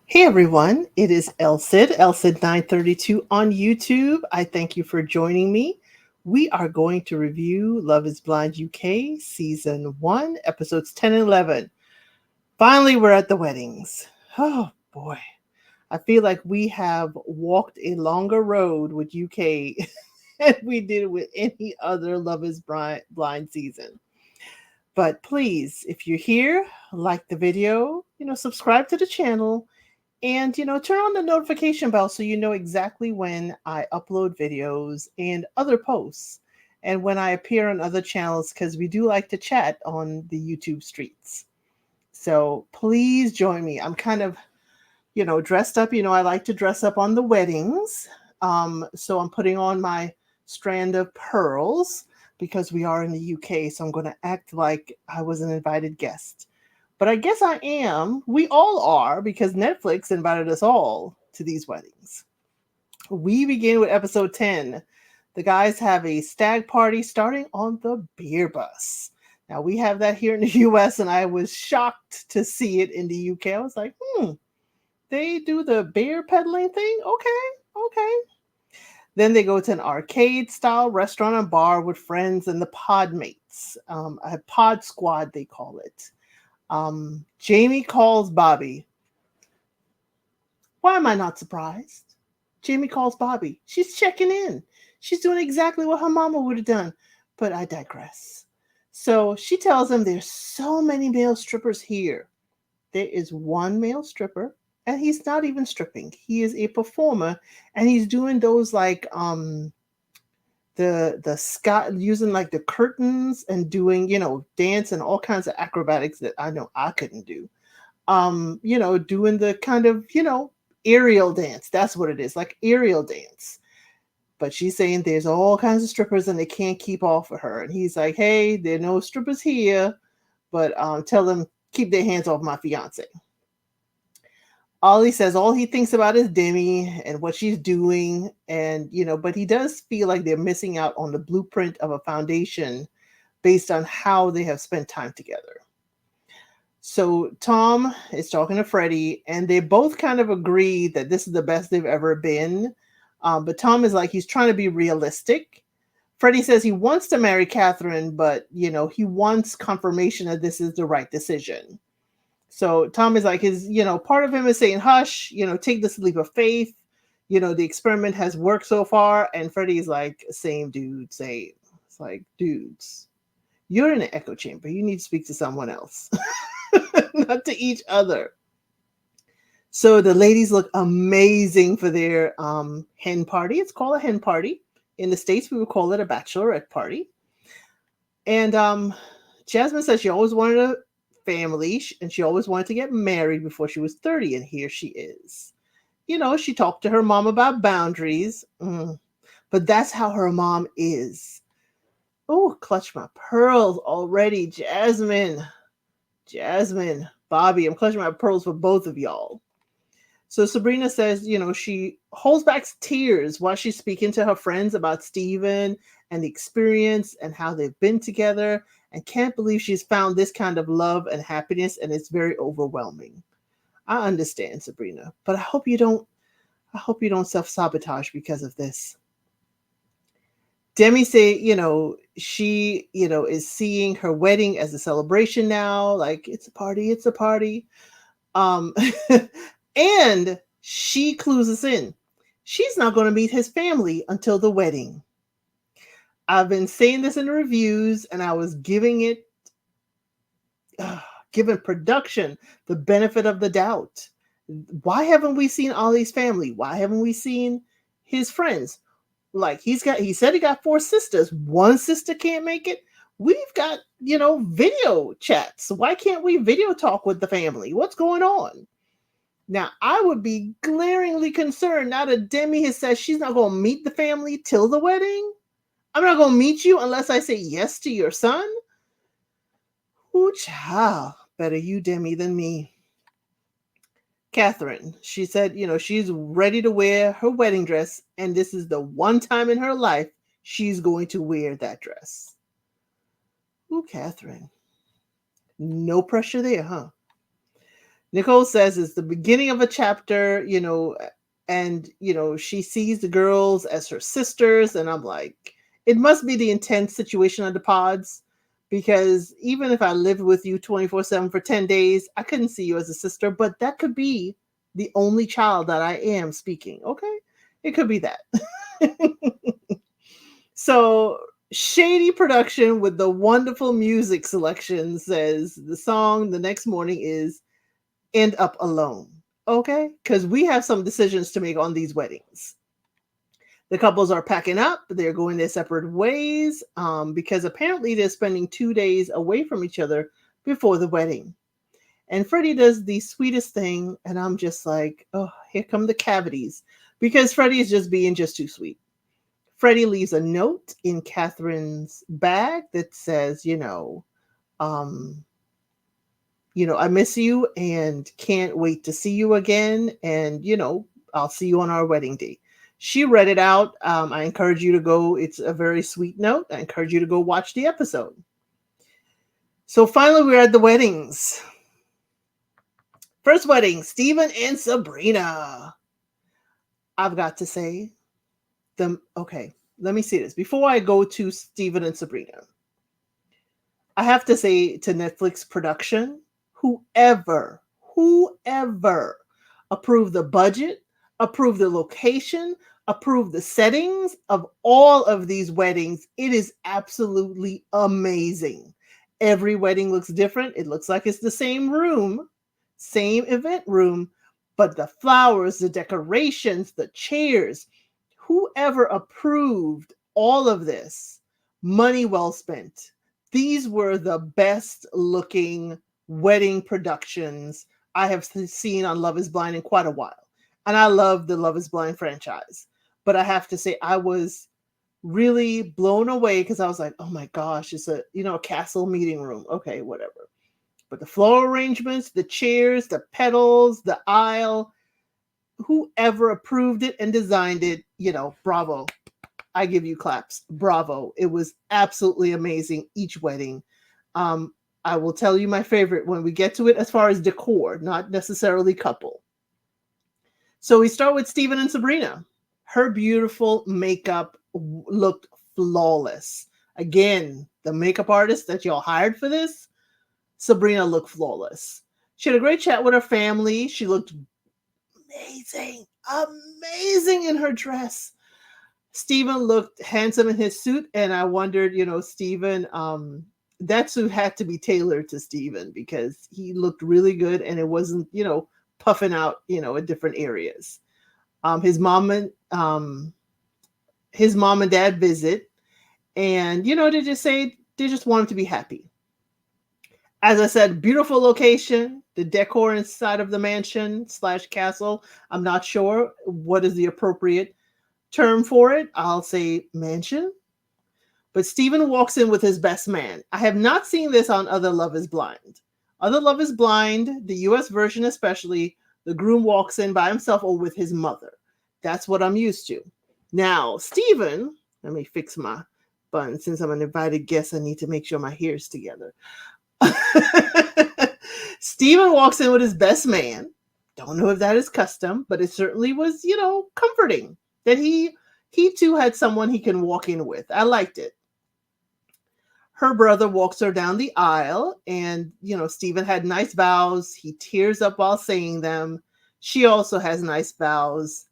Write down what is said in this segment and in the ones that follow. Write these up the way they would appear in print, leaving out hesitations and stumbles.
Hey everyone, it is Elcid 932 on YouTube. I thank you for joining me. We are going to review Love is Blind UK Season 1, Episodes 10 and 11. Finally, we're at the weddings. Oh boy, I feel like we have walked a longer road with UK than we did with any other Love is Blind season. But please, if you're here, like the video, subscribe to the channel and turn on the notification bell so you know exactly when I upload videos and other posts and when I appear on other channels because we do like to chat on the YouTube streets. So please join me. I'm kind of, dressed up. I like to dress up on the weddings. So I'm putting on my strand of pearls because we are in the UK. So I'm going to act like I was an invited guest. But I guess I am. We all are because Netflix invited us all to these weddings. We begin with episode 10. The guys have a stag party starting on the beer bus. Now, we have that here in the US, and I was shocked to see it in the UK. I was like, they do the beer peddling thing? Okay. Then they go to an arcade style restaurant and bar with friends and the pod mates, a pod squad, they call it. Jamie calls Bobby. Why am I not surprised? Jamie calls Bobby. She's checking in. She's doing exactly what her mama would have done. But I digress. So she tells him there's so many male strippers here. There is one male stripper, and he's not even stripping. He is a performer, and he's doing those like the sky using like the curtains and doing dance and all kinds of acrobatics that I know I couldn't do. Doing the kind of aerial dance. That's what it is, like aerial dance. But she's saying there's all kinds of strippers and they can't keep off of her. And he's like, hey, there are no strippers here, but tell them keep their hands off my fiance. Ollie says all he thinks about is Demi and what she's doing, and but he does feel like they're missing out on the blueprint of a foundation based on how they have spent time together. So Tom is talking to Freddie, and they both kind of agree that this is the best they've ever been. But Tom is like he's trying to be realistic. Freddie says he wants to marry Catherine, but he wants confirmation that this is the right decision. So Tom is like part of him is saying, hush, take this leap of faith. The experiment has worked so far. And Freddie's like, same dude, same. It's like, dudes, you're in an echo chamber. You need to speak to someone else, not to each other. So the ladies look amazing for their hen party. It's called a hen party. In the States, we would call it a bachelorette party. And Jasmine says she always wanted a family and she always wanted to get married before she was 30. And here she is. She talked to her mom about boundaries. But that's how her mom is. Oh, clutch my pearls already. Jasmine, Bobby, I'm clutching my pearls for both of y'all. So Sabrina says, she holds back tears while she's speaking to her friends about Steven and the experience and how they've been together and can't believe she's found this kind of love and happiness, and it's very overwhelming. I understand, Sabrina, but I hope you don't self-sabotage because of this. Demi say, she, is seeing her wedding as a celebration now, like it's a party. And she clues us in. She's not going to meet his family until the wedding. I've been saying this in the reviews, and I was giving production the benefit of the doubt. Why haven't we seen Ollie's family? Why haven't we seen his friends? Like he said he got 4 sisters. One sister can't make it. We've got, video chats. Why can't we video talk with the family? What's going on? Now, I would be glaringly concerned now that Demi has said she's not going to meet the family till the wedding. I'm not going to meet you unless I say yes to your son. Ooh, child. Better you, Demi, than me. Catherine, she said, she's ready to wear her wedding dress, and this is the one time in her life she's going to wear that dress. Ooh, Catherine. No pressure there, huh? Nicole says it's the beginning of a chapter, and she sees the girls as her sisters, and I'm like, it must be the intense situation of the pods, because even if I lived with you 24/7 for 10 days, I couldn't see you as a sister, but that could be the only child that I am speaking. Okay, it could be that. So Shady Production with the wonderful music selection says the song the next morning is End Up Alone. Okay? Because we have some decisions to make on these weddings. The couples are packing up, they're going their separate ways because apparently they're spending 2 days away from each other before the wedding. And Freddie does the sweetest thing, and I'm just like, oh, here come the cavities, because Freddie is just being just too sweet. Freddie leaves a note in Catherine's bag that says, um, I miss you and can't wait to see you again. And, I'll see you on our wedding day. She read it out. I encourage you to go. It's a very sweet note. I encourage you to go watch the episode. So finally, we're at the weddings. First wedding, Stephen and Sabrina. I've got to say, okay, let me see this. Before I go to Stephen and Sabrina, I have to say to Netflix production, whoever approved the budget, approved the location, approved the settings of all of these weddings, it is absolutely amazing. Every wedding looks different. It looks like it's the same room, same event room, but the flowers, the decorations, the chairs, whoever approved all of this, money well spent. These were the best looking wedding productions I have seen on Love is Blind in quite a while. And I love the Love is Blind franchise. But I have to say, I was really blown away because I was like, oh my gosh, it's a castle meeting room. Okay, whatever. But the floral arrangements, the chairs, the petals, the aisle, whoever approved it and designed it, bravo. I give you claps. Bravo. It was absolutely amazing, each wedding. I will tell you my favorite when we get to it as far as decor, not necessarily couple. So we start with Stephen and Sabrina. Her beautiful makeup looked flawless. Again, the makeup artist that y'all hired for this, Sabrina looked flawless. She had a great chat with her family. She looked amazing in her dress. Stephen looked handsome in his suit, and I wondered, Stephen, that suit had to be tailored to Stephen because he looked really good, and it wasn't, puffing out, in different areas. His mom and dad visit, and they just want him to be happy. As I said, beautiful location. The decor inside of the mansion/castle. I'm not sure what is the appropriate term for it. I'll say mansion. But Stephen walks in with his best man. I have not seen this on other Love is Blind. Other Love is Blind, the US version especially, the groom walks in by himself or with his mother. That's what I'm used to. Now, Stephen, let me fix my bun. Since I'm an invited guest, I need to make sure my hair is together. Stephen walks in with his best man. Don't know if that is custom, but it certainly was, comforting that he too had someone he can walk in with. I liked it. Her brother walks her down the aisle, and Stephen had nice bows. He tears up while saying them. She also has nice bows.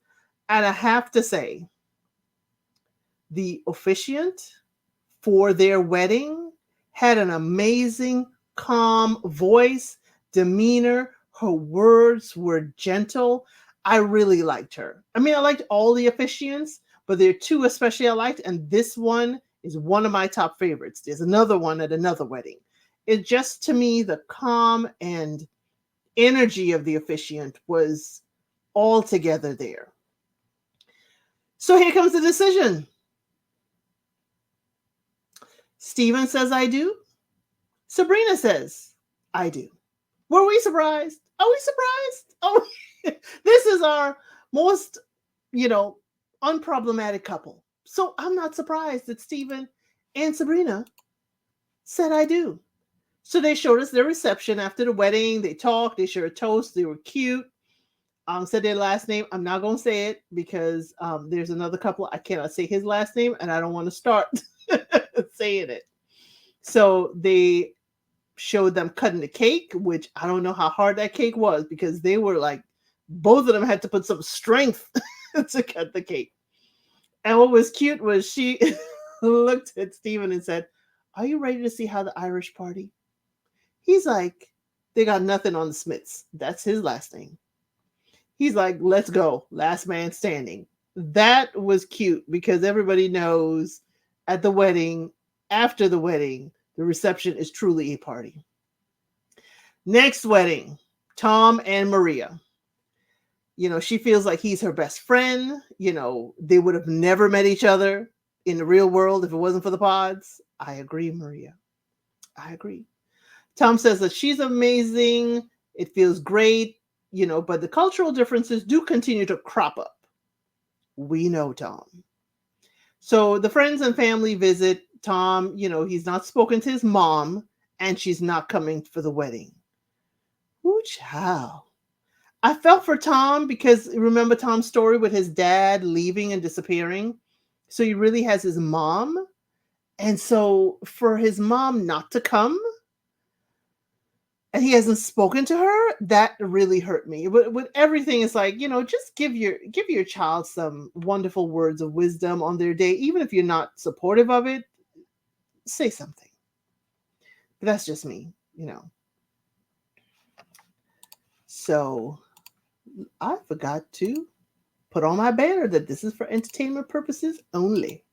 And I have to say, the officiant for their wedding had an amazing, calm voice, demeanor. Her words were gentle. I really liked her. I mean, I liked all the officiants, but there are two especially I liked, and this one is one of my top favorites. There's another one at another wedding. It just, to me, the calm and energy of the officiant was all together there. So here comes the decision. Stephen says, I do. Sabrina says, I do. Were we surprised? Are we surprised? Oh, this is our most, unproblematic couple. So I'm not surprised that Stephen and Sabrina said I do. So they showed us their reception after the wedding. They talked, they shared a toast, they were cute. Said their last name. I'm not gonna say it because there's another couple. I cannot say his last name, and I don't want to start saying it. So they showed them cutting the cake, which I don't know how hard that cake was because they were like, both of them had to put some strength to cut the cake. And what was cute was she looked at Stephen and said, "Are you ready to see how the Irish party?" He's like, "They got nothing on the Smiths. That's his last name." He's like, "Let's go. Last man standing." That was cute because everybody knows at the wedding, after the wedding, the reception is truly a party. Next wedding, Tom and Maria. She feels like he's her best friend. They would have never met each other in the real world if it wasn't for the pods. I agree, Maria. I agree. Tom says that she's amazing. It feels great, but the cultural differences do continue to crop up. We know Tom. So the friends and family visit Tom. He's not spoken to his mom, and she's not coming for the wedding. Ooh, child. I felt for Tom because remember Tom's story with his dad leaving and disappearing? So he really has his mom. And so for his mom not to come and he hasn't spoken to her, that really hurt me. With everything, it's like, just give your child some wonderful words of wisdom on their day, even if you're not supportive of it, say something. But that's just me. So I forgot to put on my banner that this is for entertainment purposes only.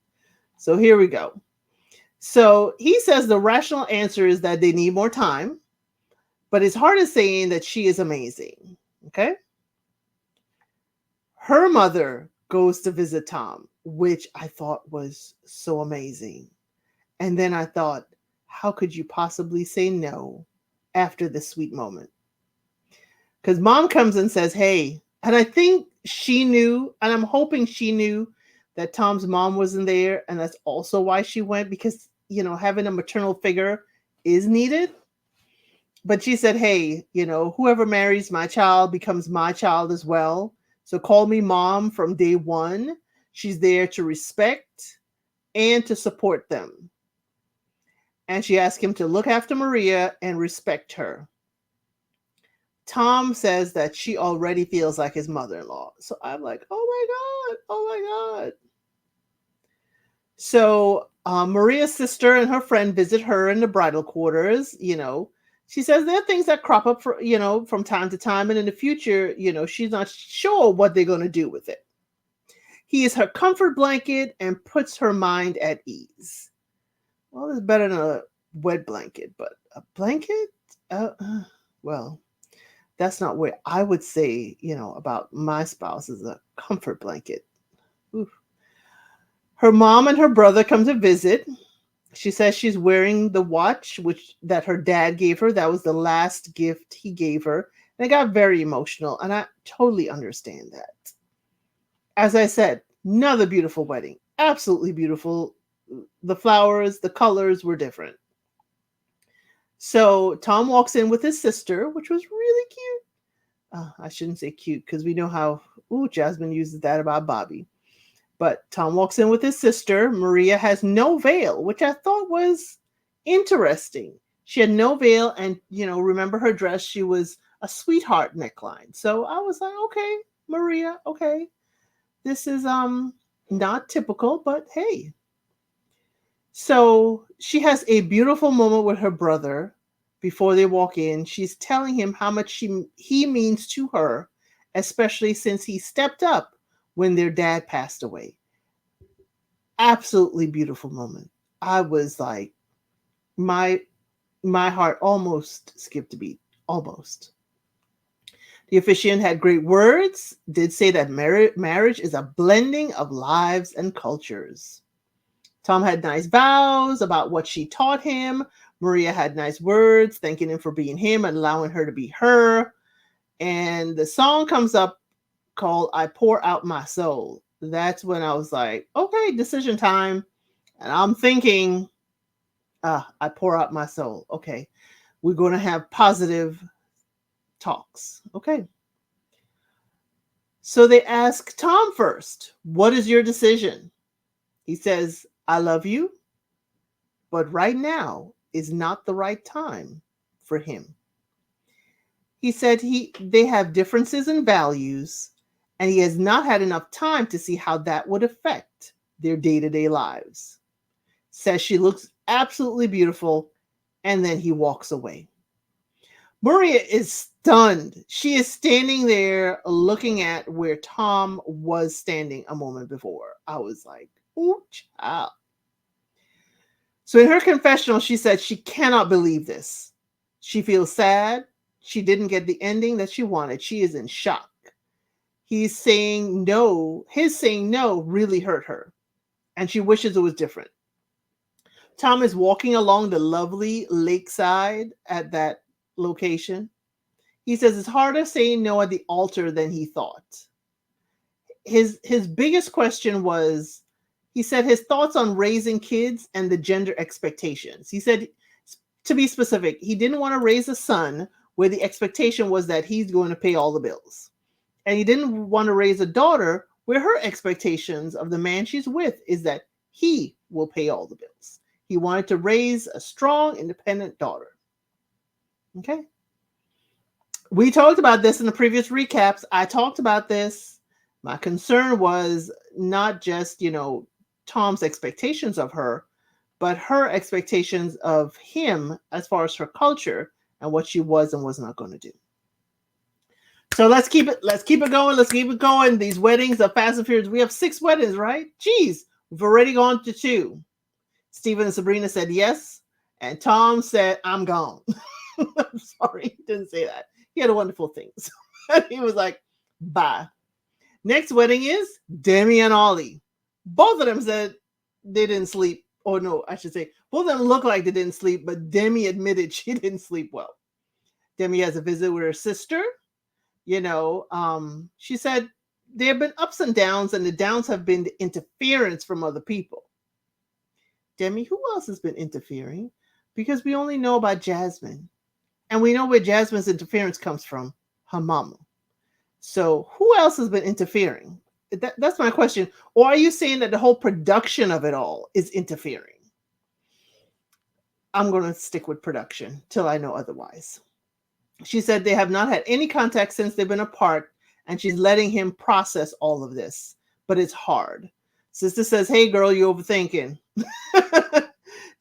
So here we go. So he says the rational answer is that they need more time, but his heart is saying that she is amazing. Okay. Her mother goes to visit Tom, which I thought was so amazing. And then I thought, how could you possibly say no after this sweet moment? Because mom comes and says, hey, and I think she knew, and I'm hoping she knew that Tom's mom wasn't there. And that's also why she went, because, having a maternal figure is needed. But she said, hey, whoever marries my child becomes my child as well. So call me mom from day one. She's there to respect and to support them. And she asked him to look after Maria and respect her. Tom says that she already feels like his mother-in-law. So I'm like, oh my God. So Maria's sister and her friend visit her in the bridal quarters. She says there are things that crop up from time to time. And in the future, she's not sure what they're going to do with it. He is her comfort blanket and puts her mind at ease. Well, it's better than a wet blanket, but a blanket? Well, that's not what I would say, about my spouse is a comfort blanket. Oof. Her mom and her brother come to visit. She says she's wearing the watch that her dad gave her. That was the last gift he gave her. And I got very emotional, and I totally understand that. As I said, another beautiful wedding. Absolutely beautiful. The flowers, the colors were different. So Tom walks in with his sister, which was really cute. I shouldn't say cute because we know how Jasmine uses that about Bobby. But Tom walks in with his sister. Maria has no veil, which I thought was interesting. She had no veil, and remember her dress, she was a sweetheart neckline. So I was like, okay, Maria, okay. This is not typical, but hey. So she has a beautiful moment with her brother before they walk in. She's telling him how much he means to her, especially since he stepped up when their dad passed away. Absolutely beautiful moment. I was like, my heart almost skipped a beat. Almost. The officiant had great words, did say that marriage is a blending of lives and cultures. Tom had nice vows about what she taught him. Maria had nice words, thanking him for being him and allowing her to be her. And the song comes up called I Pour Out My Soul. That's when I was like, okay, decision time. And I'm thinking, I pour out my soul. Okay. We're going to have positive talks. Okay. So they ask Tom first, what is your decision? He says, I love you, but right now is not the right time for him. He said they have differences in values, and he has not had enough time to see how that would affect their day-to-day lives. Says she looks absolutely beautiful, and then he walks away. Maria is stunned. She is standing there looking at where Tom was standing a moment before. I was like, ooh, child. So in her confessional, she said she cannot believe this. She feels sad. She didn't get the ending that she wanted. She is in shock. He's saying no. His saying no really hurt her, and she wishes it was different. Tom is walking along the lovely lakeside at that location. He says it's harder saying no at the altar than he thought. His biggest question was, he said his thoughts on raising kids and the gender expectations. He said, to be specific, he didn't want to raise a son where the expectation was that he's going to pay all the bills. And he didn't want to raise a daughter where her expectations of the man she's with is that he will pay all the bills. He wanted to raise a strong, independent daughter. Okay. We talked about this in the previous recaps. I talked about this. My concern was not just, Tom's expectations of her, but her expectations of him as far as her culture and what she was and was not going to do. So let's keep it going. Let's keep it going. These weddings are fast and furious. We have 6 weddings, right? Jeez, we've already gone to 2. Stephen and Sabrina said yes, and Tom said, I'm gone. I'm sorry, he didn't say that. He had wonderful things. He was like, bye. Next wedding is Demi and Ollie. Both of them said they didn't sleep. Or no, I should say, both of them look like they didn't sleep, but Demi admitted she didn't sleep well. Demi has a visit with her sister. She said there have been ups and downs, and the downs have been the interference from other people. Demi, who else has been interfering? Because we only know about Jasmine. And we know where Jasmine's interference comes from, her mama. So who else has been interfering? That's my question. Or are you saying that the whole production of it all is interfering? I'm going to stick with production till I know otherwise. She said they have not had any contact since they've been apart, and she's letting him process all of this. But it's hard. Sister says, hey, girl, you're overthinking.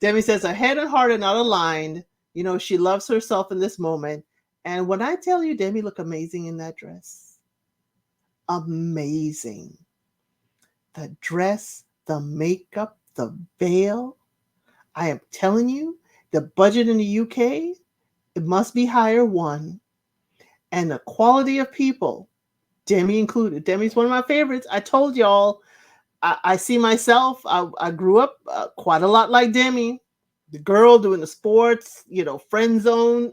Demi says her head and heart are not aligned. She loves herself in this moment. And when I tell you, Demi looked amazing in that dress. Amazing. The dress, the makeup, the veil. I am telling you, the budget in the UK, it must be higher, one. And the quality of people, Demi included. Demi's one of my favorites. I told y'all, I see myself. I grew up quite a lot like Demi. The girl doing the sports, friend zone.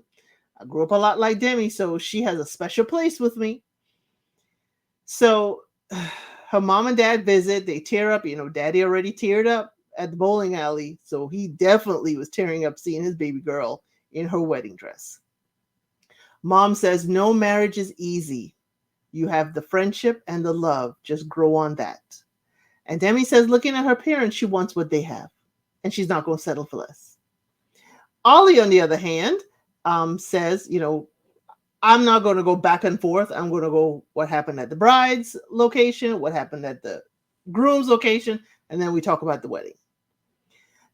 I grew up a lot like Demi, so she has a special place with me. So her mom and dad visit. They tear up. Daddy already teared up at the bowling alley, so he definitely was tearing up seeing his baby girl in her wedding dress. Mom says, no marriage is easy. You have the friendship and the love. Just grow on that. And Demi says, looking at her parents, she wants what they have, and she's not going to settle for less. Ollie, on the other hand, says, I'm not going to go back and forth. I'm going to go what happened at the bride's location, what happened at the groom's location, and then we talk about the wedding.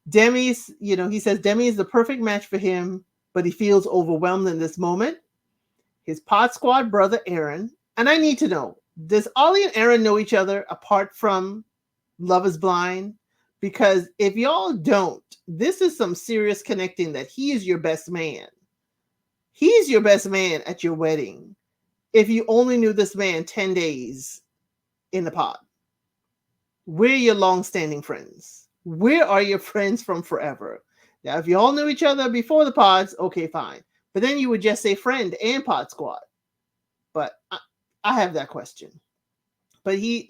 Demi's, he says Demi is the perfect match for him, but he feels overwhelmed in this moment. His pod squad brother, Aaron, and I need to know, does Ollie and Aaron know each other apart from Love is Blind? Because if y'all don't, this is some serious connecting that he is your best man. He's your best man at your wedding. If you only knew this man 10 days in the pod. We're your long-standing friends. Where are your friends from forever? Now, if you all knew each other before the pods, okay, fine. But then you would just say friend and pod squad. But I have that question. But he,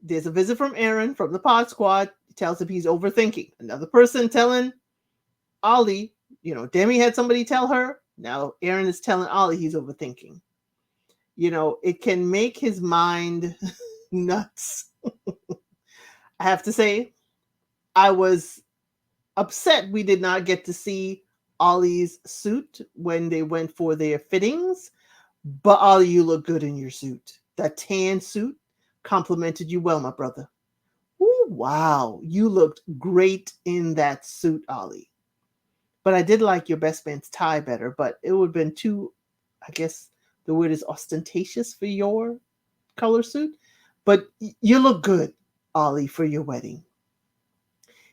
there's a visit from Aaron from the pod squad. He tells him he's overthinking. Another person telling Ollie, Demi had somebody tell her. Now Aaron is telling Ollie he's overthinking. It can make his mind nuts. I have to say, I was upset we did not get to see Ollie's suit when they went for their fittings. But Ollie, you look good in your suit. That tan suit complimented you well, my brother. Ooh, wow, you looked great in that suit, Ollie. But I did like your best man's tie better, but it would have been too, I guess the word is ostentatious for your color suit. But you look good, Ollie, for your wedding.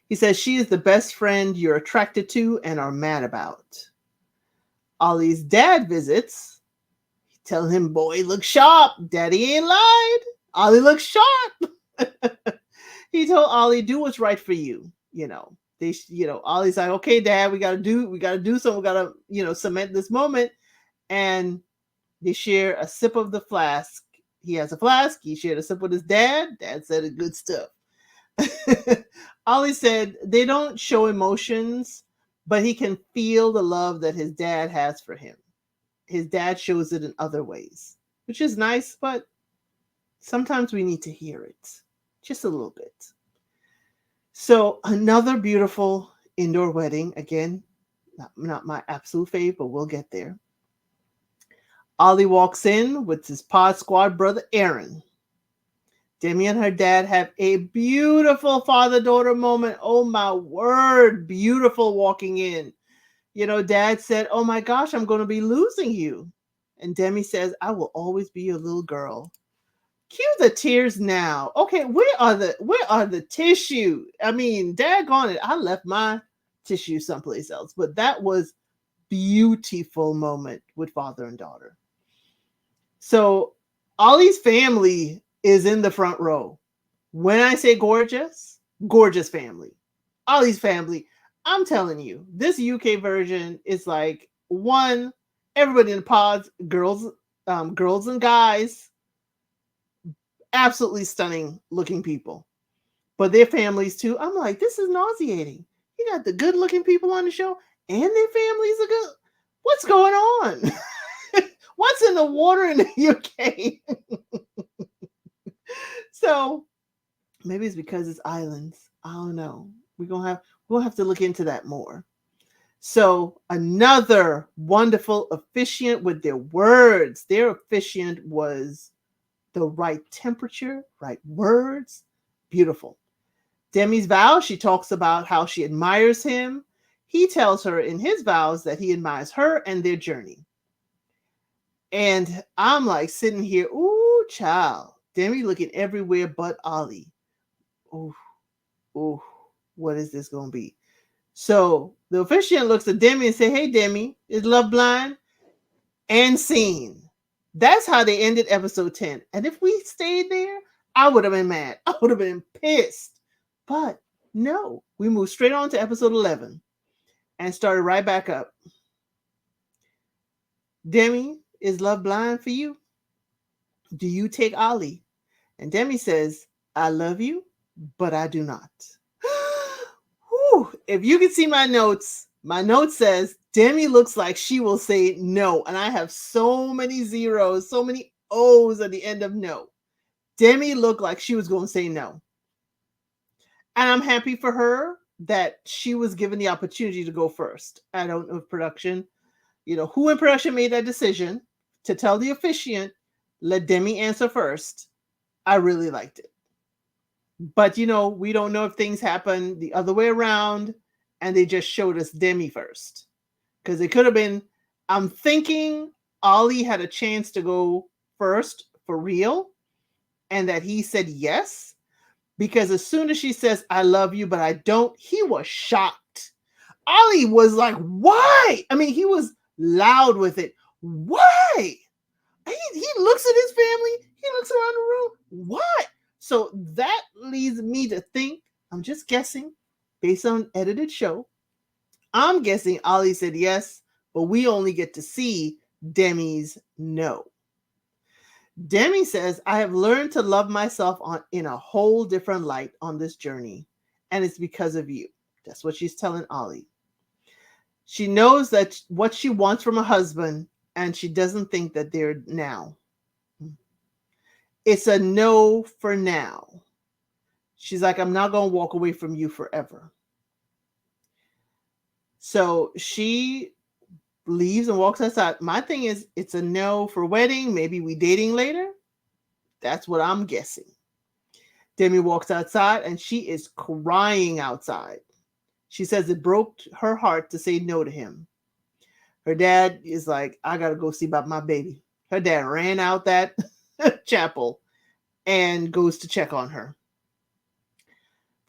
He says she is the best friend you're attracted to and are mad about. Ollie's dad visits. Tell him, boy, look sharp. Daddy ain't lied. Ollie looks sharp. He told Ollie, do what's right for you. Ollie's like, okay, Dad, we gotta do something. We gotta, cement this moment. And they share a sip of the flask. He has a flask. He shared a sip with his dad. Dad said the good stuff. Ollie said they don't show emotions, but he can feel the love that his dad has for him. His dad shows it in other ways, which is nice, but sometimes we need to hear it just a little bit. So another beautiful indoor wedding. Again, not my absolute fave, but we'll get there. Ollie walks in with his pod squad brother, Aaron. Demi and her dad have a beautiful father-daughter moment. Oh my word, beautiful walking in. Dad said, oh my gosh, I'm going to be losing you. And Demi says, I will always be your little girl. Cue the tears now. Okay, where are the tissue? I mean, daggone it, I left my tissue someplace else. But that was beautiful moment with father and daughter. So Ollie's family is in the front row. When I say gorgeous, gorgeous family. Ollie's family, I'm telling you, this UK version is like everybody in the pods, girls and guys, absolutely stunning looking people. But their families too. I'm like, this is nauseating. You got the good looking people on the show and their families are good. What's going on? What's in the water in the UK? So maybe it's because it's islands. I don't know. We'll have to look into that more. So another wonderful officiant with their words. Their officiant was the right temperature, right words. Beautiful. Demi's vows, she talks about how she admires him. He tells her in his vows that he admires her and their journey. And I'm like sitting here, ooh, child. Demi looking everywhere but Ollie. Ooh, what is this going to be? So the officiant looks at Demi and say, hey, Demi, is love blind? And scene. That's how they ended episode 10. And if we stayed there, I would have been mad. I would have been pissed. But no, we moved straight on to episode 11 and started right back up. Demi, is love blind for you? Do you take Ollie? And Demi says, I love you, but I do not. Whew. If you can see my notes says Demi looks like she will say no. And I have so many zeros, so many O's at the end of no. Demi looked like she was going to say no. And I'm happy for her that she was given the opportunity to go first. I don't know if production, who in production made that decision to tell the officiant, let Demi answer first. I really liked it. But, we don't know if things happen the other way around and they just showed us Demi first. Because it could have been, I'm thinking Ollie had a chance to go first for real and that he said yes. Because as soon as she says, I love you, but I don't, he was shocked. Ollie was like, why? I mean, he was loud with it. Why? He looks at his family. He looks around the room. What? So that leads me to think, I'm just guessing, based on edited show, I'm guessing Ollie said yes, but we only get to see Demi's no. Demi says, I have learned to love myself in a whole different light on this journey, and it's because of you. That's what she's telling Ollie. She knows that what she wants from a husband, and she doesn't think that they're now. It's a no for now. She's like, I'm not going to walk away from you forever. So she leaves and walks outside. My thing is, it's a no for wedding. Maybe we dating later. That's what I'm guessing. Demi walks outside and she is crying outside. She says it broke her heart to say no to him. Her dad is like, I got to go see about my baby. Her dad ran out that chapel and goes to check on her.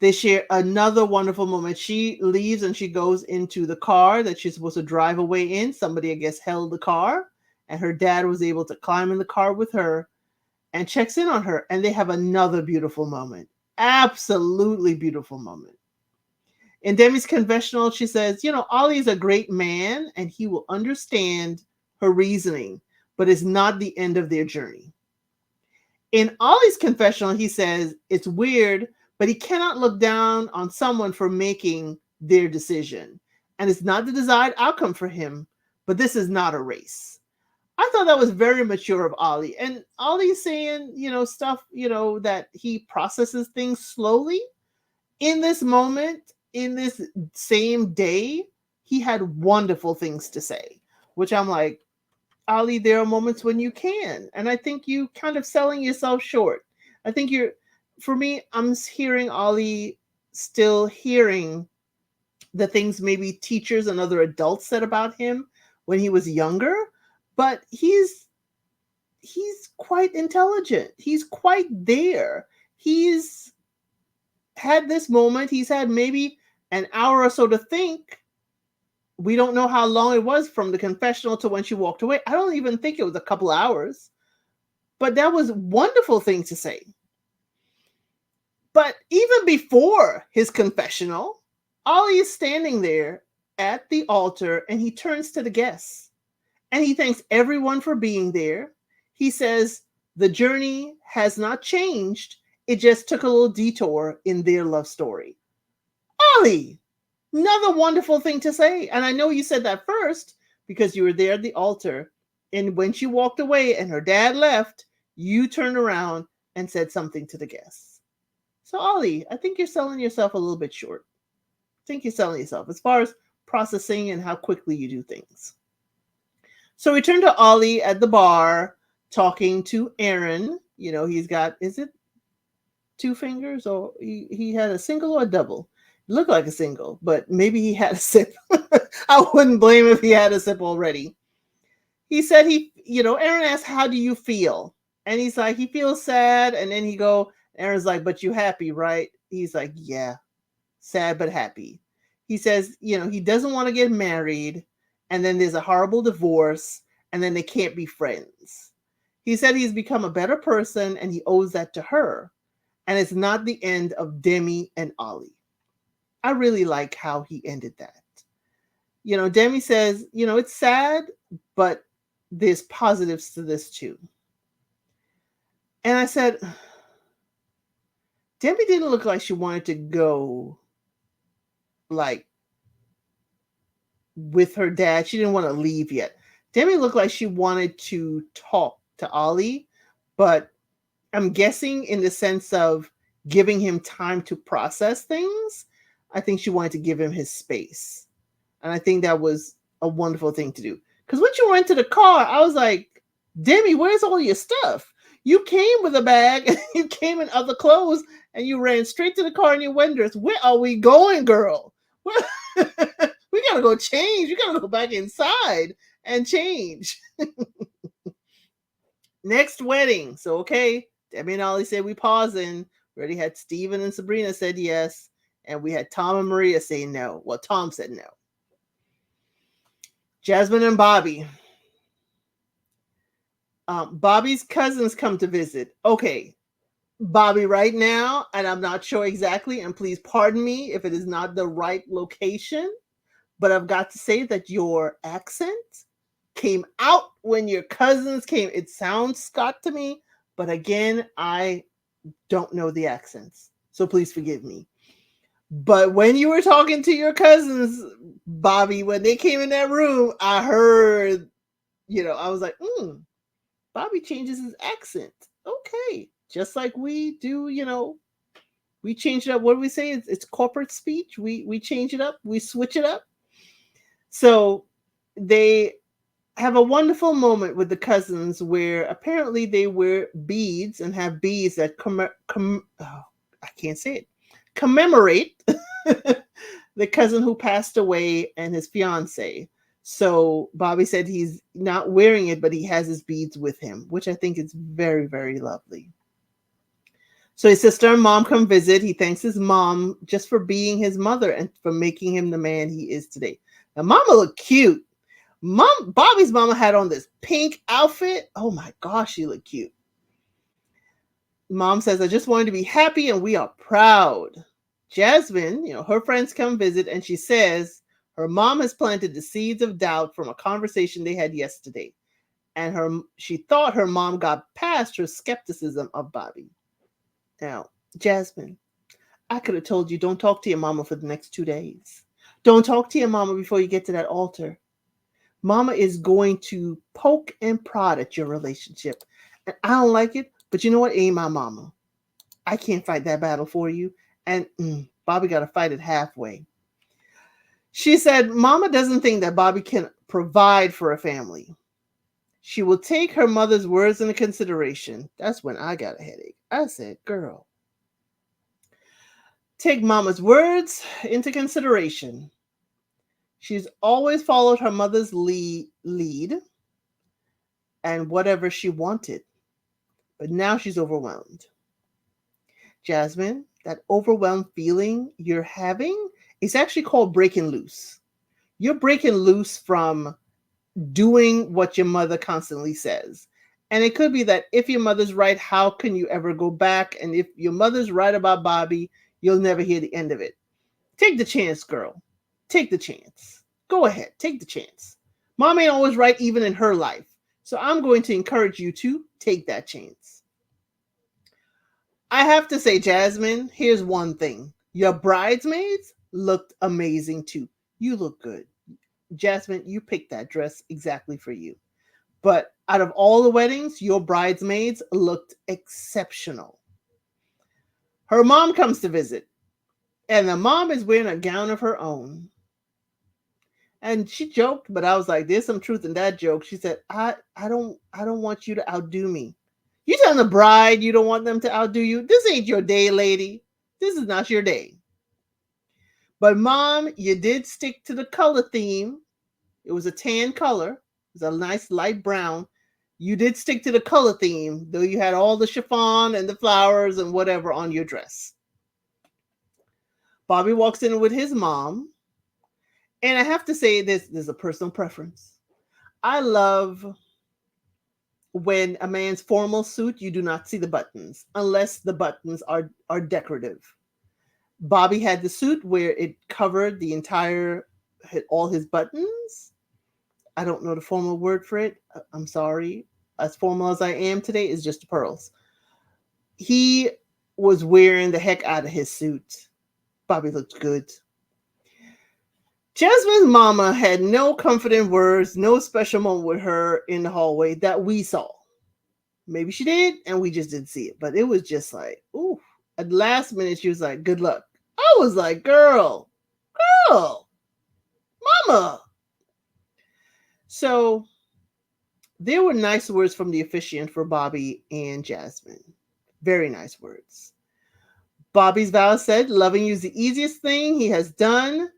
They share another wonderful moment. She leaves and she goes into the car that she's supposed to drive away in. Somebody, I guess, held the car, and her dad was able to climb in the car with her and checks in on her. And they have another beautiful moment. Absolutely beautiful moment. In Demi's confessional, she says, Ollie's a great man and he will understand her reasoning, but it's not the end of their journey. In Ollie's confessional, he says, it's weird, but he cannot look down on someone for making their decision. And it's not the desired outcome for him, but this is not a race. I thought that was very mature of Ollie. And Ollie's saying, stuff, that he processes things slowly. In this moment, in this same day, he had wonderful things to say, which I'm like, Ollie, there are moments when you can. And I think you kind of selling yourself short. I think for me, I'm hearing Ollie still hearing the things maybe teachers and other adults said about him when he was younger, but he's quite intelligent. He's quite there. He's had this moment. He's had maybe an hour or so to think. We don't know how long it was from the confessional to when she walked away. I don't even think it was a couple hours, but that was a wonderful thing to say. But even before his confessional, Ollie is standing there at the altar and he turns to the guests and he thanks everyone for being there. He says, the journey has not changed. It just took a little detour in their love story. Ollie, another wonderful thing to say. And I know you said that first because you were there at the altar. And when she walked away and her dad left, you turned around and said something to the guests. So, Ollie, I think you're selling yourself a little bit short. I think you're selling yourself as far as processing and how quickly you do things. So we turn to Ollie at the bar talking to Aaron. He's got, is it 2 fingers or he had a single or a double? It looked like a single, but maybe he had a sip. I wouldn't blame if he had a sip already. He said Aaron asked, how do you feel? And he's like, he feels sad. And then Aaron's like, but you happy, right? He's like, yeah, sad but happy. He says, he doesn't want to get married. And then there's a horrible divorce. And then they can't be friends. He said he's become a better person and he owes that to her. And it's not the end of Demi and Ollie. I really like how he ended that. Demi says, it's sad, but there's positives to this too. And I said, Demi didn't look like she wanted to go like with her dad. She didn't want to leave yet. Demi looked like she wanted to talk to Ollie, but I'm guessing in the sense of giving him time to process things. I think she wanted to give him his space. And I think that was a wonderful thing to do. Because when you went to the car, I was like, Demi, where's all your stuff? You came with a bag and you came in other clothes and you ran straight to the car and you wondered, where are we going, girl? We got to go change. You got to go back inside and change. Next wedding. So, okay, Debbie and Ollie said we pausing. We already had Steven and Sabrina said yes. And we had Tom and Maria say no. Well, Tom said no. Jasmine and Bobby. Bobby's cousins come to visit. Okay, Bobby right now, and I'm not sure exactly, and please pardon me if it is not the right location, but I've got to say that your accent came out when your cousins came. It sounds Scott to me, but again, I don't know the accents, so please forgive me. But when you were talking to your cousins, Bobby, when they came in that room, I heard, I was like, Bobby changes his accent. Okay. Just like we do, we change it up. What do we say? It's corporate speech. We change it up. We switch it up. So they have a wonderful moment with the cousins where apparently they wear beads and have beads that I can't say it, commemorate the cousin who passed away and his fiance. So Bobby said he's not wearing it, but he has his beads with him, which I think is very, very lovely. So his sister and mom come visit. He thanks his mom just for being his mother and for making him the man he is today. Now, mama looked cute. Bobby's mama had on this pink outfit. Oh my gosh, she looked cute. Mom says, I just wanted to be happy and we are proud. Jasmine, her friends come visit and she says her mom has planted the seeds of doubt from a conversation they had yesterday. And she thought her mom got past her skepticism of Bobby. Now, Jasmine, I could have told you don't talk to your mama for the next 2 days. Don't talk to your mama before you get to that altar. Mama is going to poke and prod at your relationship. And I don't like it, but you know what? It ain't my mama. I can't fight that battle for you. And Bobby got to fight it halfway. She said, Mama doesn't think that Bobby can provide for a family. She will take her mother's words into consideration. That's when I got a headache. I said, girl, take Mama's words into consideration. She's always followed her mother's lead and whatever she wanted. But now she's overwhelmed. Jasmine, that overwhelmed feeling you're having is actually called breaking loose. You're breaking loose from doing what your mother constantly says. And it could be that if your mother's right, how can you ever go back? And if your mother's right about Bobby, you'll never hear the end of it. Take the chance, girl. Take the chance. Go ahead. Take the chance. Mom ain't always right, even in her life. So I'm going to encourage you to take that chance. I have to say, Jasmine, here's one thing. Your bridesmaids looked amazing too. You look good. Jasmine, you picked that dress exactly for you. But out of all the weddings, your bridesmaids looked exceptional. Her mom comes to visit, and the mom is wearing a gown of her own. And she joked, but I was like, there's some truth in that joke. She said, I don't want you to outdo me. You telling the bride you don't want them to outdo you? This ain't your day, lady. This is not your day. But Mom, you did stick to the color theme. It was a tan color. It was a nice light brown. You did stick to the color theme, though you had all the chiffon and the flowers and whatever on your dress. Bobby walks in with his mom. And I have to say this, there's a personal preference. I love when a man's formal suit, you do not see the buttons, unless the buttons are decorative. Bobby had the suit where it covered the entire, all his buttons. I don't know the formal word for it. I'm sorry. As formal as I am today is just the pearls. He was wearing the heck out of his suit. Bobby looked good. Jasmine's mama had no comforting words, no special moment with her in the hallway that we saw. Maybe she did, and we just didn't see it. But it was just like, ooh. At the last minute, she was like, good luck. I was like, girl, mama. So there were nice words from the officiant for Bobby and Jasmine. Very nice words. Bobby's vow said, loving you is the easiest thing he has done.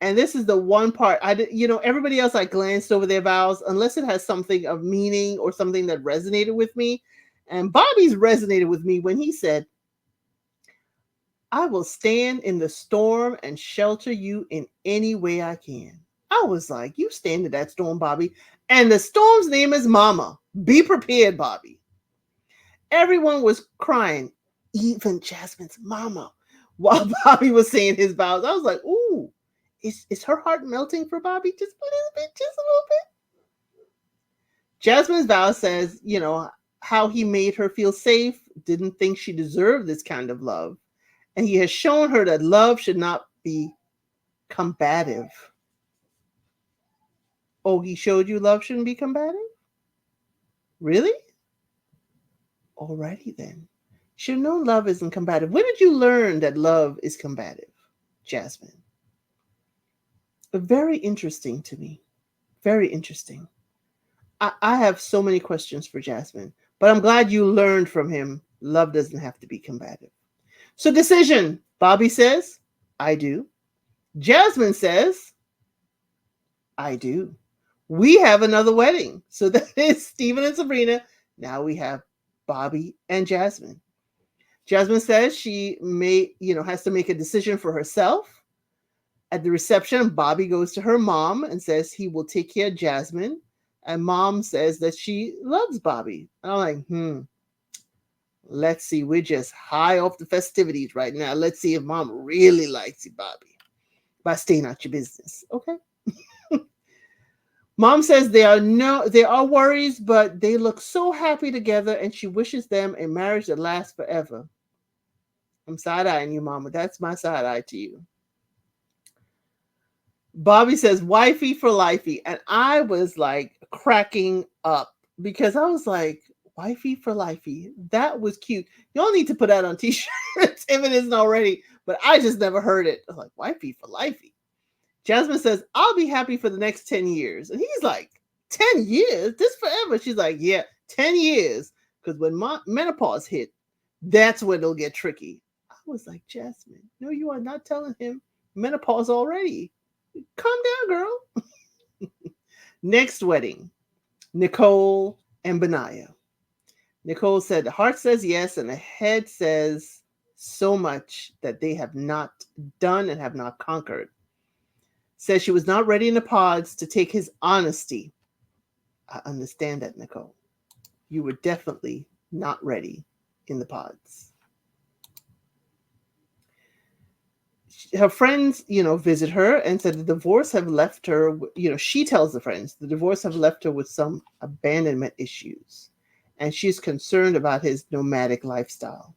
And this is the one part everybody else, I glanced over their vows unless it has something of meaning or something that resonated with me. And Bobby's resonated with me when he said, I will stand in the storm and shelter you in any way I can. I was like, you stand in that storm, Bobby. And the storm's name is Mama. Be prepared, Bobby. Everyone was crying, even Jasmine's mama, while Bobby was saying his vows. I was like, ooh, is her heart melting for Bobby? Just a little bit, just a little bit. Jasmine's vow says, how he made her feel safe, didn't think she deserved this kind of love. and he has shown her that love should not be combative. Oh, he showed you love shouldn't be combative? Really? Alrighty then. Should know love isn't combative. When did you learn that love is combative, Jasmine? Very interesting to me. Very interesting. I have so many questions for Jasmine, but I'm glad you learned from him. Love doesn't have to be combative. So, decision. Bobby says, I do. Jasmine says, I do. We have another wedding. So that is Stephen and Sabrina. Now we have Bobby and Jasmine. Jasmine says she has to make a decision for herself. At the reception, Bobby goes to her mom and says he will take care of Jasmine. And mom says that she loves Bobby. And I'm like, let's see. We're just high off the festivities right now. Let's see if mom really likes you, Bobby, by staying out your business. Okay. Mom says there are worries, but they look so happy together, and she wishes them a marriage that lasts forever. I'm side-eyeing you, Mama. That's my side eye to you. Bobby says, wifey for lifey. And I was like cracking up because I was like, wifey for lifey. That was cute. Y'all need to put that on t-shirts if it isn't already, but I just never heard it. I was like, wifey for lifey. Jasmine says, I'll be happy for the next 10 years. And he's like, 10 years? This forever? She's like, yeah, 10 years. Because when menopause hit, that's when it'll get tricky. I was like, Jasmine, no, you are not telling him menopause already. Calm down, girl. Next wedding, Nicole and Benaya. Nicole said, the heart says yes, and the head says so much that they have not done and have not conquered. Says she was not ready in the pods to take his honesty. I understand that, Nicole. You were definitely not ready in the pods. Her friends, visit her and said the divorce have left her, she tells the friends, the divorce have left her with some abandonment issues. And she's concerned about his nomadic lifestyle.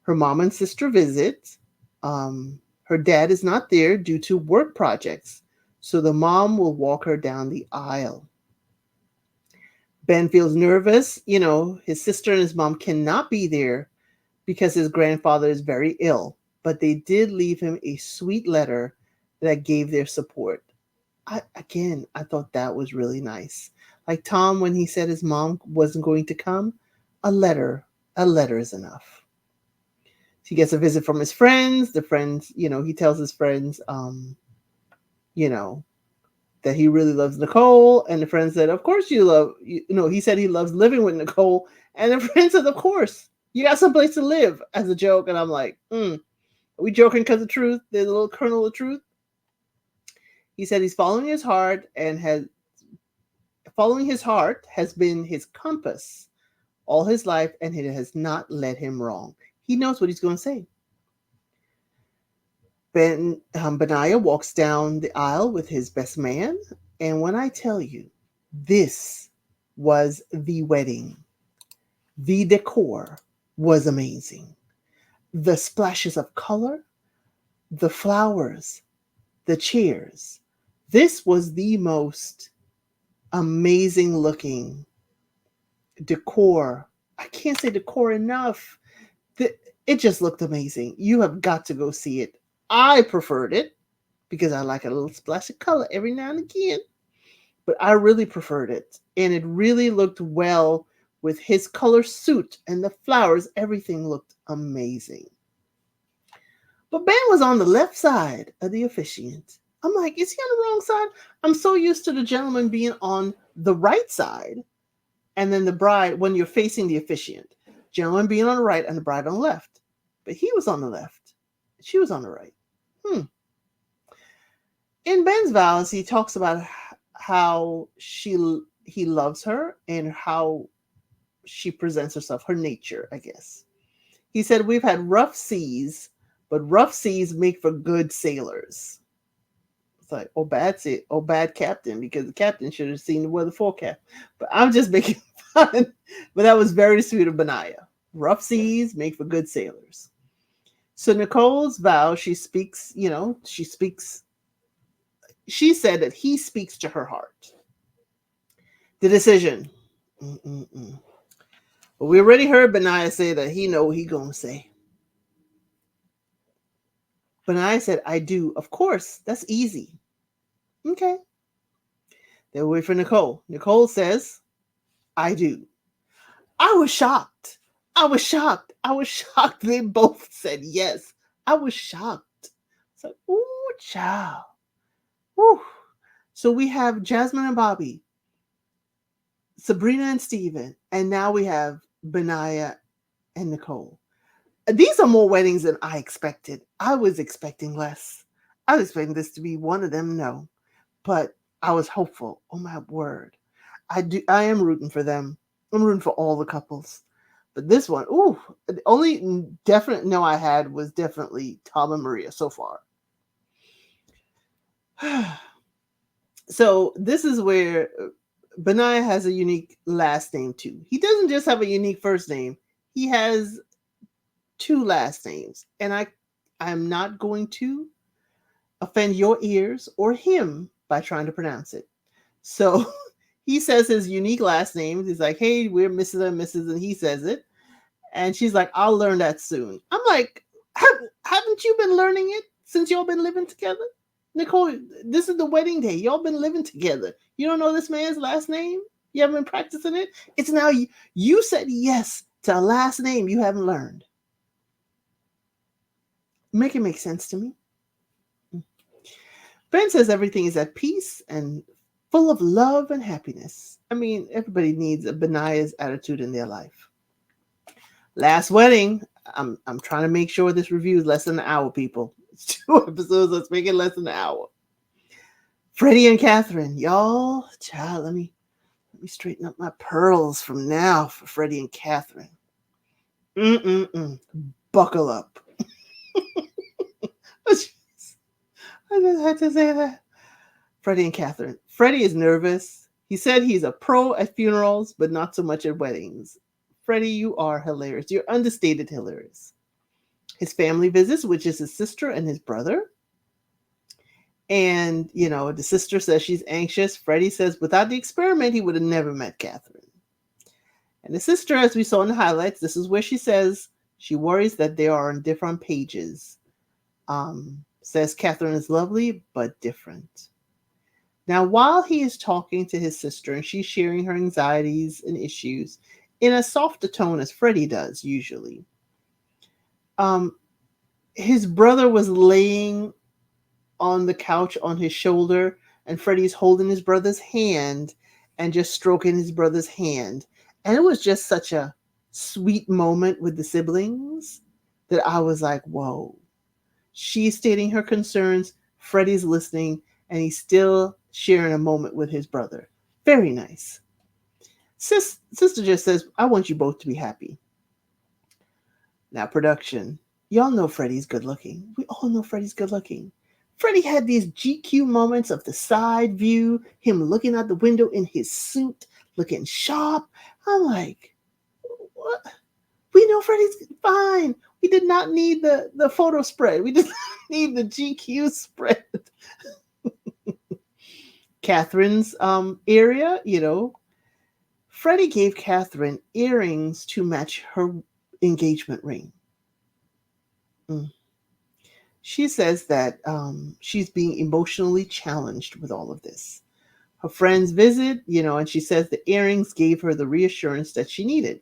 Her mom and sister visit. Her dad is not there due to work projects, so the mom will walk her down the aisle. Ben feels nervous. His sister and his mom cannot be there because his grandfather is very ill, but they did leave him a sweet letter that gave their support. I thought that was really nice. Like Tom, when he said his mom wasn't going to come, a letter is enough. He gets a visit from his friends. The friends, he tells his friends, that he really loves Nicole. And the friends said, of course you love, he said he loves living with Nicole. And the friend said, of course, you got someplace to live, as a joke. And I'm like, are we joking because of truth? There's a little kernel of truth. He said he's following his heart and following his heart has been his compass all his life, and it has not led him wrong. He knows what he's going to say. Benaya walks down the aisle with his best man. And when I tell you, this was the wedding. The decor was amazing. The splashes of color, the flowers, the chairs. This was the most amazing looking decor. I can't say decor enough. It just looked amazing. You have got to go see it. I preferred it because I like a little splash of color every now and again. But I really preferred it. And it really looked well with his color suit and the flowers. Everything looked amazing. But Ben was on the left side of the officiant. I'm like, is he on the wrong side? I'm so used to the gentleman being on the right side. And then the bride, when you're facing the officiant, gentleman being on the right and the bride on the left. But he was on the left. She was on the right. In Ben's vows, he talks about how he loves her and how she presents herself, her nature, I guess. He said, we've had rough seas, but rough seas make for good sailors. It's like, bad captain, because the captain should have seen the weather forecast. But I'm just making fun. But that was very sweet of Benaya. Rough seas make for good sailors. So Nicole's vow, she said that he speaks to her heart. The decision. Mm-mm-mm. But we already heard Benaiah say that he know what he gonna say. Benaiah said, I do. Of course, that's easy. Okay. Then we wait for Nicole. Nicole says, I do. I was shocked. I was shocked. I was shocked. They both said yes. I was shocked. So, ooh, child. Woo. So we have Jasmine and Bobby, Sabrina and Steven, and now we have Benaiah and Nicole. These are more weddings than I expected. I was expecting less. I was expecting this to be one of them, no. But I was hopeful. Oh my word. I am rooting for them. I'm rooting for all the couples. But this one, ooh, the only definite no I had was definitely Tom and Maria so far. So this is where Benaiah has a unique last name too. He doesn't just have a unique first name. He has two last names. And I'm not going to offend your ears or him by trying to pronounce it. So he says his unique last name. He's like, hey, we're Mrs. and Mrs. And he says it. And she's like, I'll learn that soon. I'm like, haven't you been learning it since y'all been living together? Nicole, this is the wedding day. Y'all been living together. You don't know this man's last name? You haven't been practicing it? It's now you said yes to a last name you haven't learned. Make it make sense to me. Ben says everything is at peace and full of love and happiness. I mean, everybody needs a Benaiah's attitude in their life. Last wedding. I'm trying to make sure this review is less than an hour, people. It's 2 episodes. Let's make it less than an hour. Freddie and Catherine, y'all, child. Let me straighten up my pearls from now for Freddie and Catherine. Buckle up. I just had to say that. Freddie and Catherine. Freddie is nervous. He said he's a pro at funerals, but not so much at weddings. Freddie, you are hilarious. You're understated hilarious. His family visits, which is his sister and his brother. And, the sister says she's anxious. Freddie says without the experiment, he would have never met Catherine. And the sister, as we saw in the highlights, this is where she says she worries that they are on different pages. Says Catherine is lovely, but different. Now, while he is talking to his sister and she's sharing her anxieties and issues in a softer tone as Freddie does usually, his brother was laying on the couch on his shoulder, and Freddie's holding his brother's hand and just stroking his brother's hand. And it was just such a sweet moment with the siblings that I was like, whoa. She's stating her concerns, Freddie's listening, and he's still sharing a moment with his brother. Very nice. Sister just says, I want you both to be happy. Now, production. Y'all know Freddie's good looking. We all know Freddie's good looking. Freddie had these GQ moments of the side view, him looking out the window in his suit, looking sharp. I'm like, what? We know Freddie's fine. We did not need the photo spread. We did not need the GQ spread. Catherine's area, Freddie gave Catherine earrings to match her engagement ring. She says that she's being emotionally challenged with all of this. Her friends visit, and she says the earrings gave her the reassurance that she needed.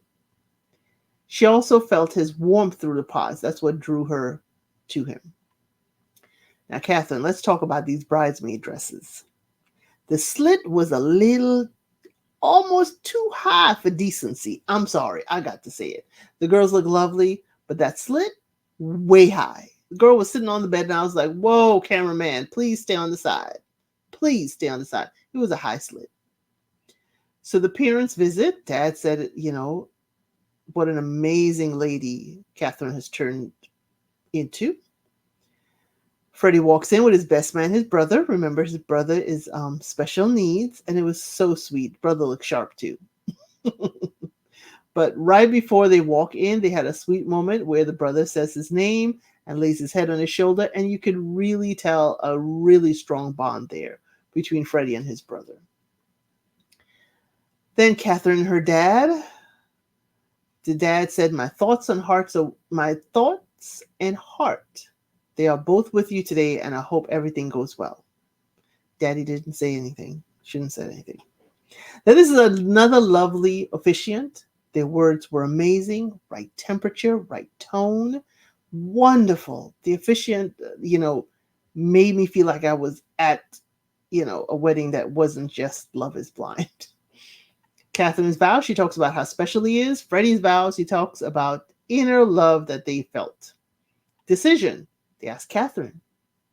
She also felt his warmth through the pods. That's what drew her to him. Now, Catherine, let's talk about these bridesmaid dresses. The slit was a little, almost too high for decency. I'm sorry, I got to say it. The girls look lovely, but that slit, way high. The girl was sitting on the bed, and I was like, whoa, cameraman, please stay on the side. Please stay on the side. It was a high slit. So the parents visit. Dad said, what an amazing lady Catherine has turned into. Freddie walks in with his best man, his brother. Remember, his brother is special needs, and it was so sweet. Brother looked sharp too. But right before they walk in, they had a sweet moment where the brother says his name, and lays his head on his shoulder. And you could really tell a really strong bond there between Freddie and his brother. Then Catherine and her dad. The dad said, my thoughts and heart, they are both with you today, and I hope everything goes well. Daddy didn't say anything. Shouldn't have said anything. Now, this is another lovely officiant. Their words were amazing. Right temperature, right tone. Wonderful. The officiant, made me feel like I was at, a wedding that wasn't just Love is Blind. Catherine's vow, she talks about how special he is. Freddie's vows, he talks about inner love that they felt. Decision, they asked Catherine,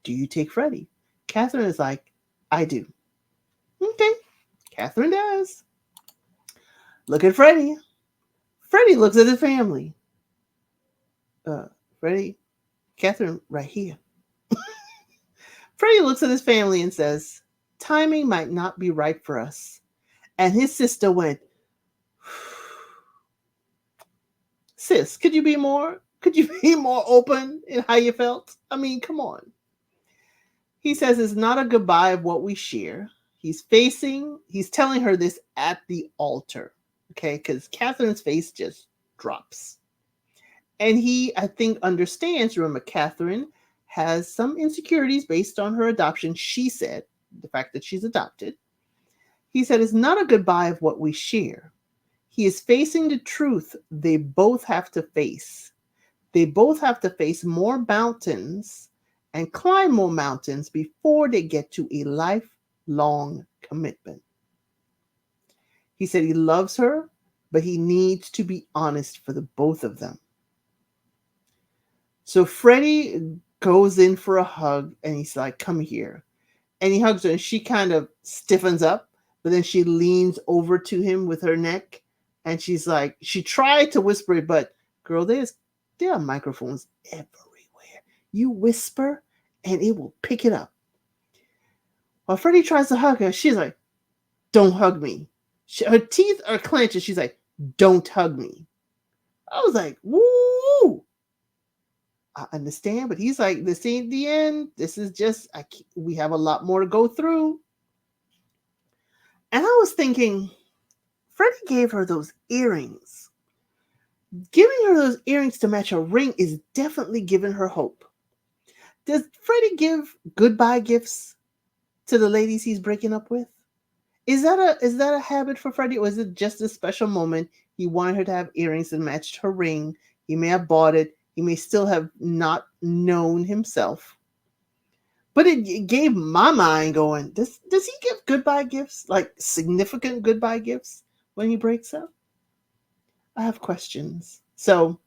do you take Freddie? Catherine is like, I do. Okay, Catherine does. Look at Freddie. Freddie looks at his family. Freddie, Catherine, right here. Freddie looks at his family and says, timing might not be right for us. And his sister went, sis, could you be more open in how you felt? I mean, come on. He says it's not a goodbye of what we share. He's telling her this at the altar, okay? Because Catherine's face just drops. And he, I think, understands. Remember, Catherine has some insecurities based on her adoption. She said, the fact that she's adopted. He said, it's not a goodbye of what we share. He is facing the truth they both have to face. They both have to face more mountains and climb more mountains before they get to a lifelong commitment. He said he loves her, but he needs to be honest for the both of them. So Freddie goes in for a hug, and he's like, come here. And he hugs her, and she kind of stiffens up, but then she leans over to him with her neck, and she's like, she tried to whisper it, but girl, there are microphones everywhere. You whisper, and it will pick it up. While Freddie tries to hug her, she's like, don't hug me. Her teeth are clenched, and she's like, don't hug me. I was like, woo! I understand, but he's like, this ain't the end. This is just, we have a lot more to go through. And I was thinking, Freddie gave her those earrings. Giving her those earrings to match her ring is definitely giving her hope. Does Freddie give goodbye gifts to the ladies he's breaking up with? Is that a habit for Freddie, or is it just a special moment? He wanted her to have earrings that matched her ring. He may have bought it. He may still have not known himself. But it gave my mind going, does he give goodbye gifts, like significant goodbye gifts when he breaks up? I have questions. So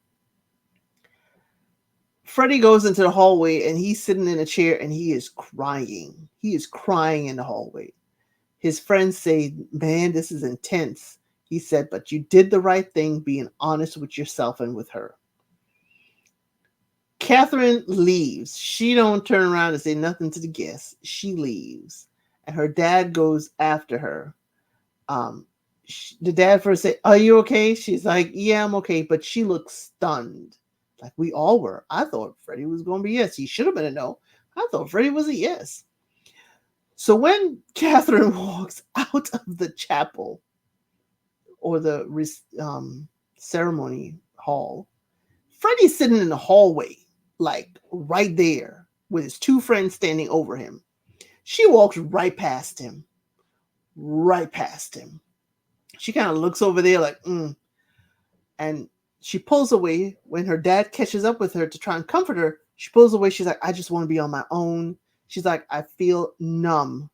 Freddie goes into the hallway, and he's sitting in a chair, and he is crying. He is crying in the hallway. His friends say, man, this is intense. He said, but you did the right thing being honest with yourself and with her. Catherine leaves. She don't turn around and say nothing to the guests. She leaves. And her dad goes after her. The dad first said, are you okay? She's like, yeah, I'm okay. But she looks stunned. Like we all were. I thought Freddie was going to be yes. He should have been a no. I thought Freddie was a yes. So when Catherine walks out of the chapel or the ceremony hall, Freddie's sitting in the hallway, like right there with his two friends standing over him. She walks right past him. She kind of looks over there like, and she pulls away. When her dad catches up with her to try and comfort her, she pulls away. She's like, I just want to be on my own. She's like, I feel numb.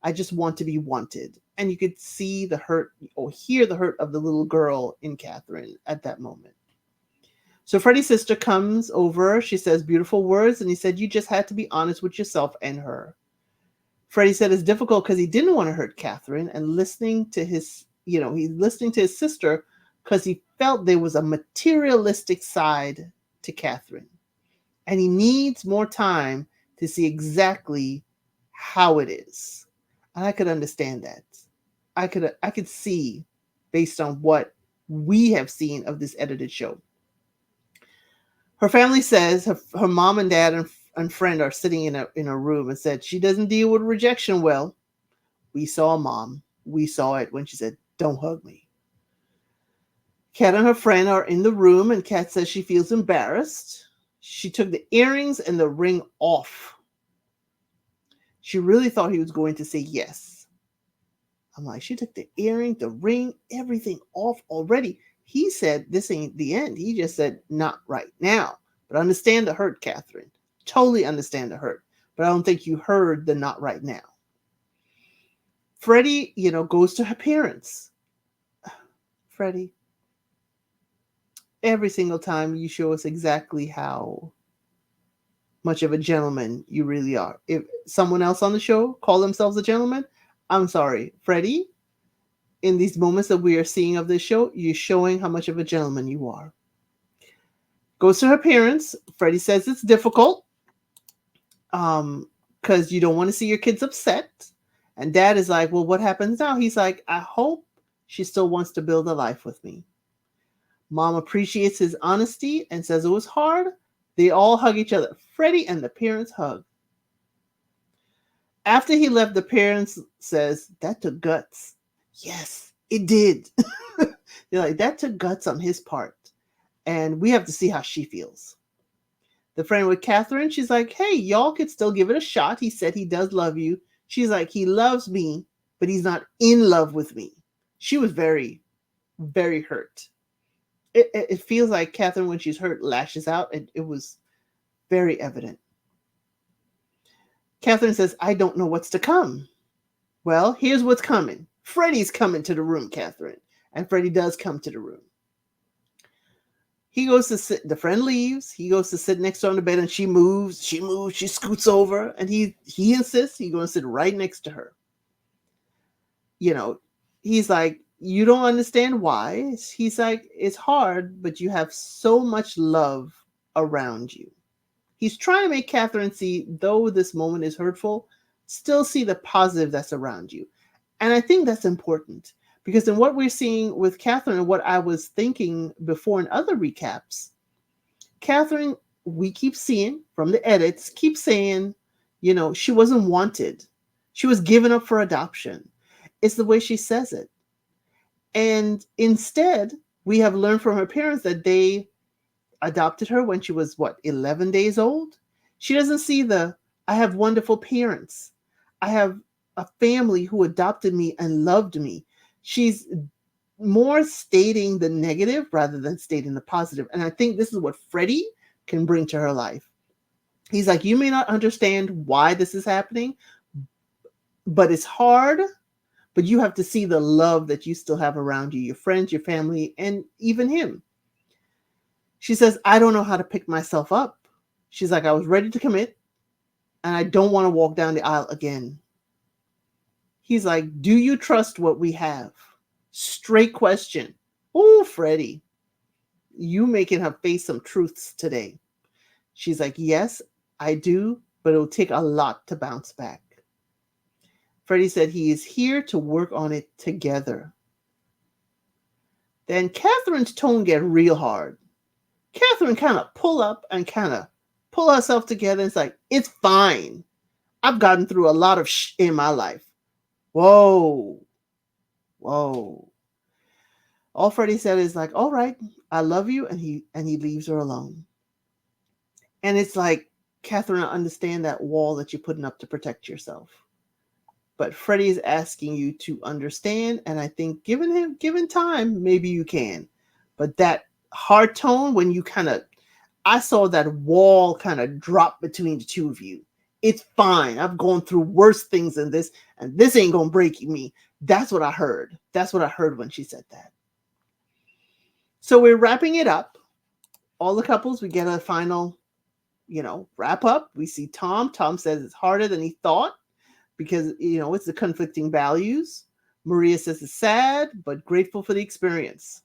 I just want to be wanted. And you could see the hurt or hear the hurt of the little girl in Catherine at that moment. So Freddie's sister comes over. She says beautiful words. And he said, you just had to be honest with yourself and her. Freddie said it's difficult because he didn't want to hurt Catherine, and listening to his, he's listening to his sister because he felt there was a materialistic side to Catherine. And he needs more time to see exactly how it is. And I could understand that. I could see based on what we have seen of this edited show. Her family says her mom and dad and friend are sitting in a room and said she doesn't deal with rejection well. We saw mom. We saw it when she said, "Don't hug me." Kat and her friend are in the room, and Kat says she feels embarrassed. She took the earrings and the ring off. She really thought he was going to say yes. I'm like, she took the earring, the ring, everything off already. He said this ain't the end. He just said not right now. But I understand the hurt, Catherine. Totally understand the hurt. But I don't think you heard the not right now. Freddie, goes to her parents. Freddie, every single time you show us exactly how much of a gentleman you really are. If someone else on the show call themselves a gentleman, I'm sorry, Freddie, in these moments that we are seeing of this show, you're showing how much of a gentleman you are. Goes to her parents. Freddie says it's difficult because you don't want to see your kids upset. And dad is like, well, what happens now? He's like, I hope she still wants to build a life with me. Mom appreciates his honesty and says it was hard. They all hug each other. Freddie and the parents hug. After he left, the parents says, that took guts. Yes, it did. They're like, that took guts on his part. And we have to see how she feels. The friend with Catherine, she's like, hey, y'all could still give it a shot. He said he does love you. She's like, he loves me, but he's not in love with me. She was very, very hurt. It feels like Catherine, when she's hurt, lashes out. It was very evident. Catherine says, I don't know what's to come. Well, here's what's coming. Freddie's coming to the room, Catherine. And Freddie does come to the room. He goes to sit, the friend leaves. He goes to sit next to her on the bed, and she moves, she scoots over, and he insists he's going to sit right next to her. He's like, you don't understand why. He's like, it's hard, but you have so much love around you. He's trying to make Catherine see, though this moment is hurtful, still see the positive that's around you. And I think that's important because in what we're seeing with Catherine and what I was thinking before in other recaps, Catherine, we keep seeing from the edits, keep saying, she wasn't wanted. She was given up for adoption. It's the way she says it. And instead, we have learned from her parents that they adopted her when she was, 11 days old? She doesn't see I have wonderful parents. I have a family who adopted me and loved me. She's more stating the negative rather than stating the positive. And I think this is what Freddie can bring to her life. He's like, you may not understand why this is happening, but it's hard. But you have to see the love that you still have around you, your friends, your family, and even him. She says, I don't know how to pick myself up. She's like, I was ready to commit, and I don't want to walk down the aisle again. He's like, do you trust what we have? Straight question. Oh, Freddie, you making her face some truths today. She's like, yes, I do, but it'll take a lot to bounce back. Freddie said he is here to work on it together. Then Catherine's tone get real hard. Catherine kind of pull up and kind of pull herself together. It's like, it's fine. I've gotten through a lot of in my life. Whoa. All Freddie said is like, all right, I love you. And he leaves her alone. And it's like, Catherine, I understand that wall that you're putting up to protect yourself. But Freddie is asking you to understand. And I think given time, maybe you can. But that hard tone, when you I saw that wall kind of drop between the two of you. It's fine. I've gone through worse things than this, and this ain't going to break me. That's what I heard. That's what I heard when she said that. So we're wrapping it up. All the couples, we get a final, wrap up. We see Tom. Tom says it's harder than he thought because, it's the conflicting values. Maria says it's sad, but grateful for the experience.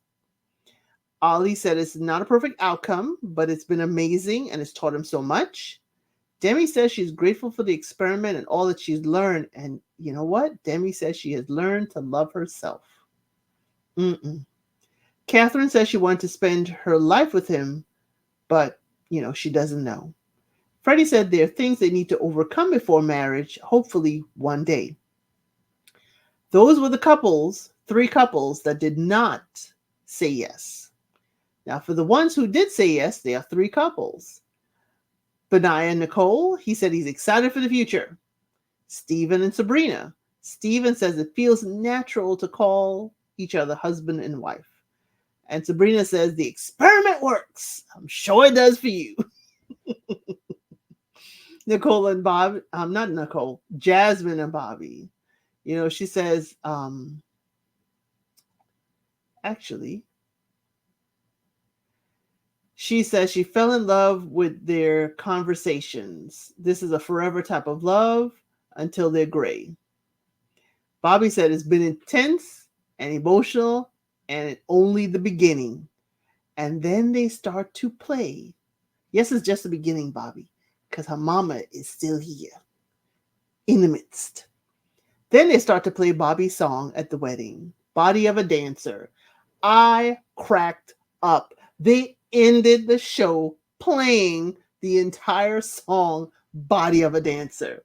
Ollie said it's not a perfect outcome, but it's been amazing and it's taught him so much. Demi says she's grateful for the experiment and all that she's learned. And you know what? Demi says she has learned to love herself. Catherine says she wanted to spend her life with him, but she doesn't know. Freddie said there are things they need to overcome before marriage, hopefully one day. Those were the three couples that did not say yes. Now, for the ones who did say yes, there are three couples. Benaiah and Nicole, he said he's excited for the future. Stephen and Sabrina. Stephen says it feels natural to call each other husband and wife. And Sabrina says the experiment works. I'm sure it does for you. Nicole and Bob, not Nicole, Jasmine and Bobby. She says, actually, she says she fell in love with their conversations. This is a forever type of love until they're gray. Bobby said it's been intense and emotional and only the beginning. And then they start to play. Yes, it's just the beginning, Bobby, because her mama is still here in the midst. Then they start to play Bobby's song at the wedding, Body of a Dancer. I cracked up. They ended the show playing the entire song, Body of a Dancer.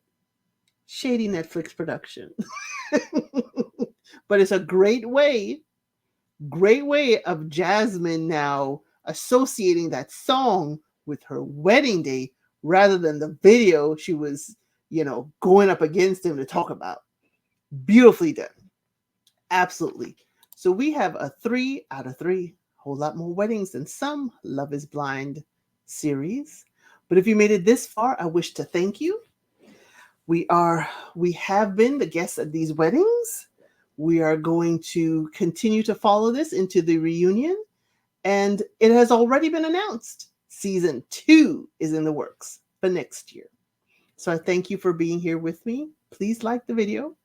Shady Netflix production. But it's a great way of Jasmine now associating that song with her wedding day rather than the video she was, going up against him to talk about. Beautifully done. Absolutely. So we have a 3 out of 3. A whole lot more weddings than some Love is Blind series. But if you made it this far, I wish to thank you. We have been the guests at these weddings. We are going to continue to follow this into the reunion. And it has already been announced. Season 2 is in the works for next year. So I thank you for being here with me. Please like the video.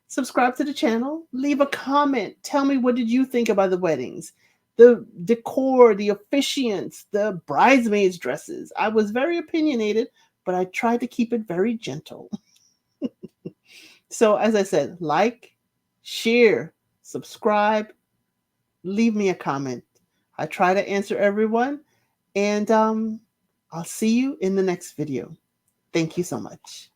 Subscribe to the channel. Leave a comment. Tell me, what did you think about the weddings? The decor, the officiants, the bridesmaids' dresses. I was very opinionated, but I tried to keep it very gentle. So as I said, like, share, subscribe, leave me a comment. I try to answer everyone, and I'll see you in the next video. Thank you so much.